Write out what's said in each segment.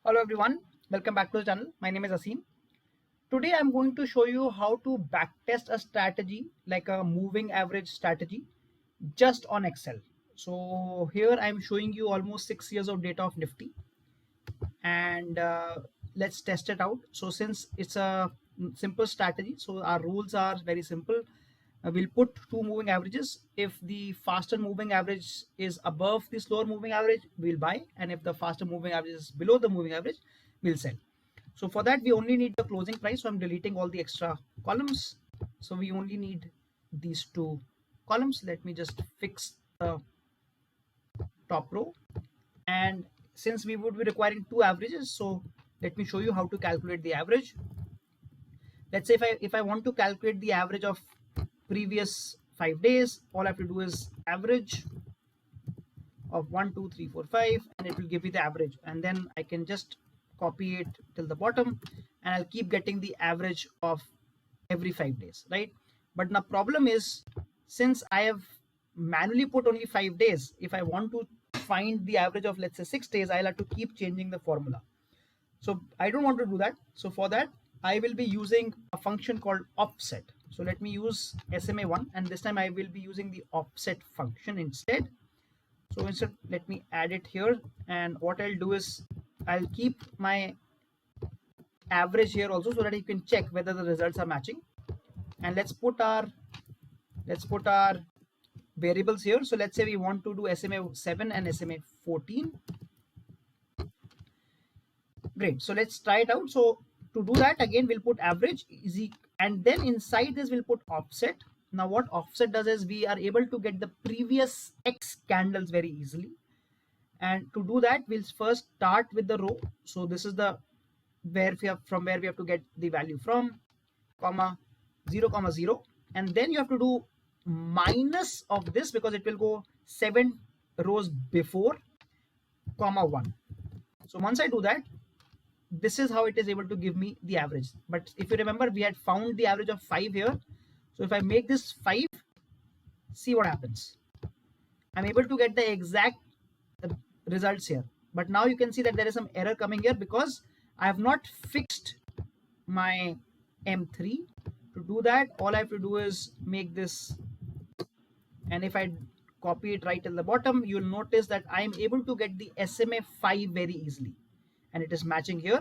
Hello everyone, welcome back to the channel. My name is Aseem. Today I'm going to show you how to backtest a strategy like a moving average strategy just on Excel. So here I'm showing you almost 6 years of data of Nifty and let's test it out. So since it's a simple strategy, so our rules are very simple. We'll put two moving averages. If the faster moving average is above the slower moving average, we'll buy, and if the faster moving average is below the moving average, we'll sell. So for that we only need the closing price, so I'm deleting all the extra columns. So we only need these two columns. Let me just fix the top row, and since we would be requiring two averages, so let me show you how to calculate the average. Let's say if I want to calculate the average of previous 5 days, all I have to do is average of 1 2 3 4 5, and it will give me the average, and then I can just copy it till the bottom, and I'll keep getting the average of every 5 days, right? But the problem is, since I have manually put only 5 days, if I want to find the average of, let's say, 6 days, I'll have to keep changing the formula. So I don't want to do that. So for that, I will be using a function called offset. So let me use SMA1, and this time I will be using the offset function instead. So instead, let me add it here, and what I'll do is I'll keep my average here also, so that you can check whether the results are matching. And let's put our variables here. So let's say we want to do SMA7 and SMA14. Great. So let's try it out. So to do that, again, we'll put average easy, and then inside this we'll put offset. Now what offset does is we are able to get the previous X candles very easily. And to do that, we'll first start with the row. So this is the where we have to get the value from, comma 0, comma 0, and then you have to do minus of this because it will go 7 rows before, comma 1. So once I do that, this is how it is able to give me the average. But if you remember, we had found the average of 5 here. So if I make this 5, see what happens. I'm able to get the exact results here. But now you can see that there is some error coming here because I have not fixed my M3. To do that, all I have to do is make this, and if I copy it right at the bottom, you'll notice that I am able to get the SMA 5 very easily, and it is matching here.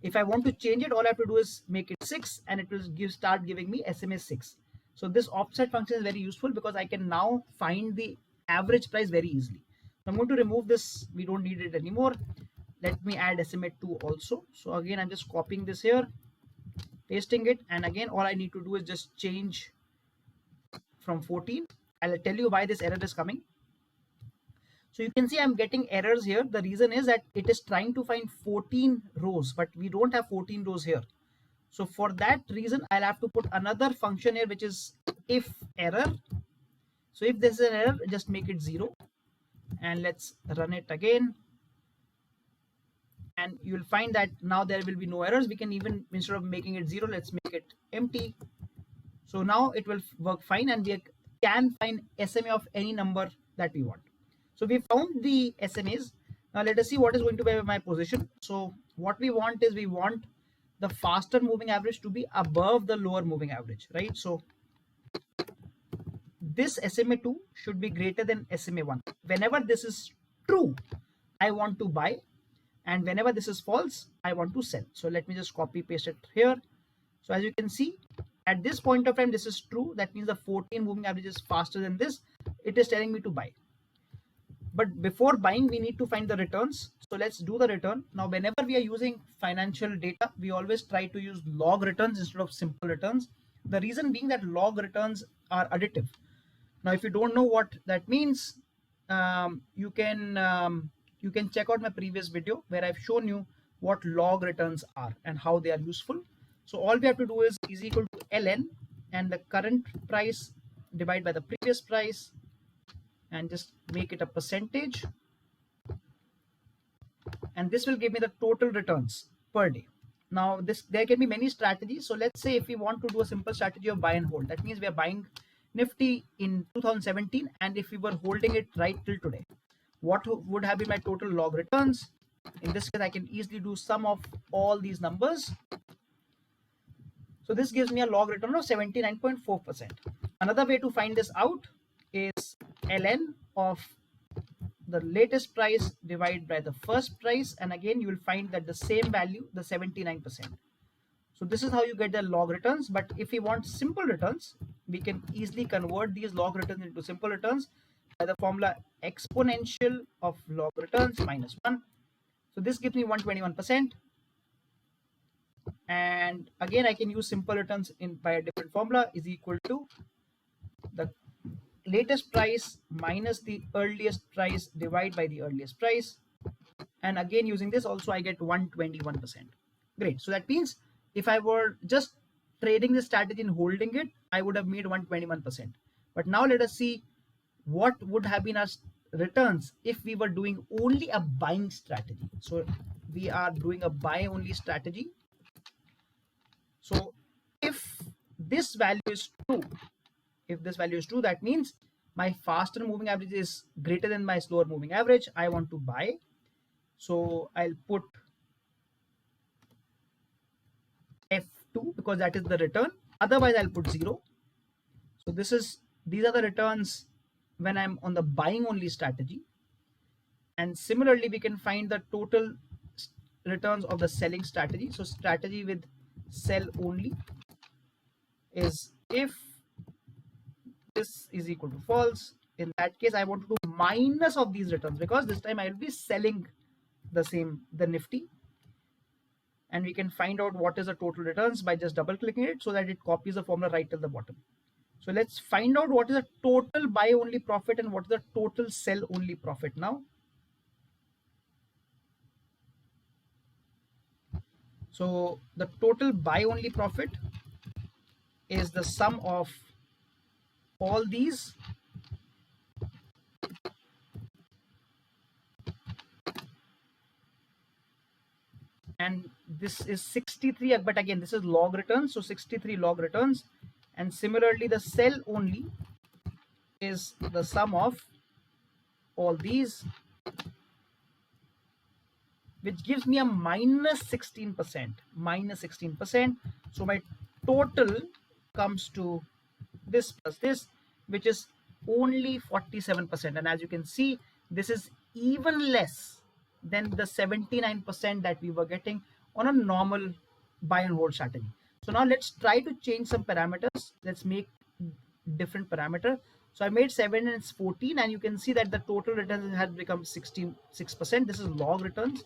If I want to change it, all I have to do is make it 6, and it will start giving me SMA 6. So this offset function is very useful because I can now find the average price very easily. So I'm going to remove this. We don't need it anymore. Let me add SMA 2 also. So again, I'm just copying this here, pasting it, and again, all I need to do is just change from 14. I'll tell you why this error is coming. So you can see I'm getting errors here. The reason is that it is trying to find 14 rows, but we don't have 14 rows here. So for that reason, I'll have to put another function here, which is if error. So if there's an error, just make it 0, and let's run it again. And you'll find that now there will be no errors. We can even, instead of making it 0, let's make it empty. So now it will work fine, and we can find SMA of any number that we want. So we found the SMAs. Now let us see what is going to be my position. So what we want is, we want the faster moving average to be above the lower moving average, right? So this SMA2 should be greater than SMA1. Whenever this is true, I want to buy, and whenever this is false, I want to sell. So let me just copy paste it here. So as you can see, at this point of time, this is true. That means the 14 moving average is faster than this. It is telling me to buy. But before buying, we need to find the returns. So let's do the return. Now, whenever we are using financial data, we always try to use log returns instead of simple returns. The reason being that log returns are additive. Now, if you don't know what that means, you can check out my previous video where I've shown you what log returns are and how they are useful. So all we have to do is equal to ln, and the current price divided by the previous price, and just make it a percentage, and this will give me the total returns per day. Now there can be many strategies. So let's say if we want to do a simple strategy of buy and hold, that means we are buying Nifty in 2017, and if we were holding it right till today, what would have been my total log returns? In this case, I can easily do sum of all these numbers. So this gives me a log return of 79.4%. Another way to find this out is ln of the latest price divided by the first price, and again you will find that the same value, the 79%. So this is how you get the log returns. But if we want simple returns, we can easily convert these log returns into simple returns by the formula exponential of log returns minus 1. So this gives me 121%. And again, I can use simple returns in by a different formula is equal to the latest price minus the earliest price divided by the earliest price. And again, using this also, I get 121%. Great. So that means if I were just trading the strategy and holding it, I would have made 121%. But now let us see what would have been our returns if we were doing only a buying strategy. So we are doing a buy only strategy. So if this value is true, that means my faster moving average is greater than my slower moving average. I want to buy. So I'll put F2 because that is the return. Otherwise, I'll put 0. So these are the returns when I'm on the buying only strategy. And similarly, we can find the total returns of the selling strategy. So strategy with sell only is if this is equal to false. In that case, I want to do minus of these returns because this time I will be selling the Nifty. And we can find out what is the total returns by just double clicking it so that it copies the formula right at the bottom. So let's find out what is the total buy only profit and what is the total sell only profit now. So the total buy only profit is the sum of all these and this is 63, but again this is log returns, so 63 log returns. And similarly the sell only is the sum of all these, which gives me a minus 16%. So my total comes to this plus this, which is only 47%. And as you can see, this is even less than the 79% that we were getting on a normal buy and hold strategy. So now let's try to change some parameters. Let's make different parameter. So I made 7 and it's 14, and you can see that the total returns has become 66%. This is log returns.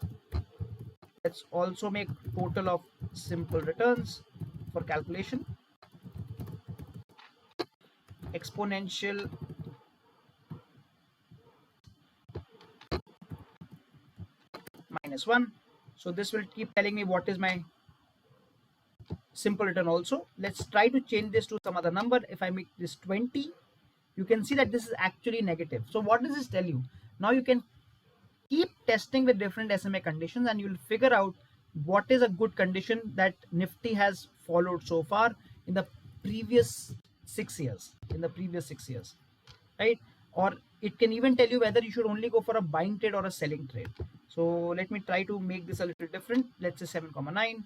Let's also make total of simple returns for calculation. Exponential minus 1. So this will keep telling me what is my simple return also. Let's try to change this to some other number. If I make this 20, you can see that this is actually negative. So what does this tell you? Now you can keep testing with different SMA conditions and you'll figure out what is a good condition that Nifty has followed so far in the previous 6 years. Right? Or it can even tell you whether you should only go for a buying trade or a selling trade. So let me try to make this a little different. Let's say 7,9.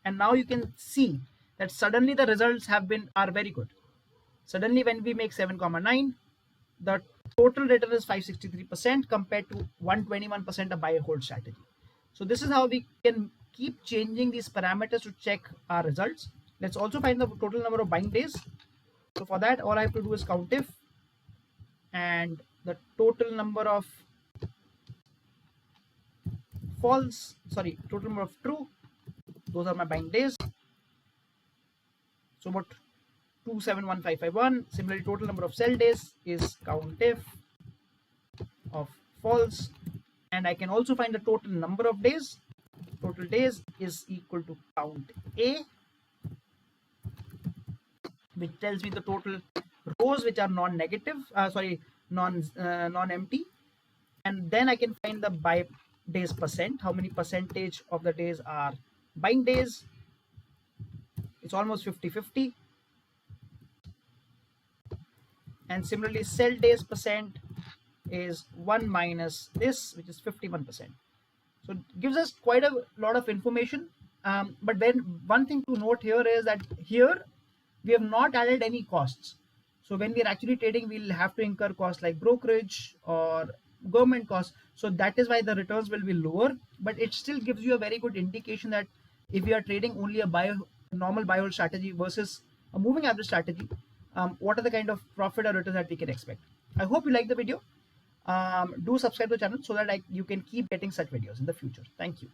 And now you can see that suddenly the results are very good. Suddenly when we make 7,9, the total return is 563% compared to 121% of buy and hold strategy. So this is how we can keep changing these parameters to check our results. Let's also find the total number of buying days. So for that, all I have to do is count if, and the total number of total number of true, those are my buying days. So about 271551. Similarly, total number of sell days is count if of false, and I can also find the total number of days. Total days is equal to count A, which tells me the total rows which are non-negative, non-empty, and then I can find the buy days percent. How many percentage of the days are buying days? It's almost 50-50. And similarly, sell days percent is 1 minus this, which is 51%. So it gives us quite a lot of information. But then one thing to note here is that here we have not added any costs. So when we are actually trading, we'll have to incur costs like brokerage or government costs. So that is why the returns will be lower, but it still gives you a very good indication that if you are trading only a normal buy hold strategy versus a moving average strategy, what are the kind of profit or returns that we can expect. I hope you like the video. Do subscribe to the channel so that you can keep getting such videos in the future. Thank you.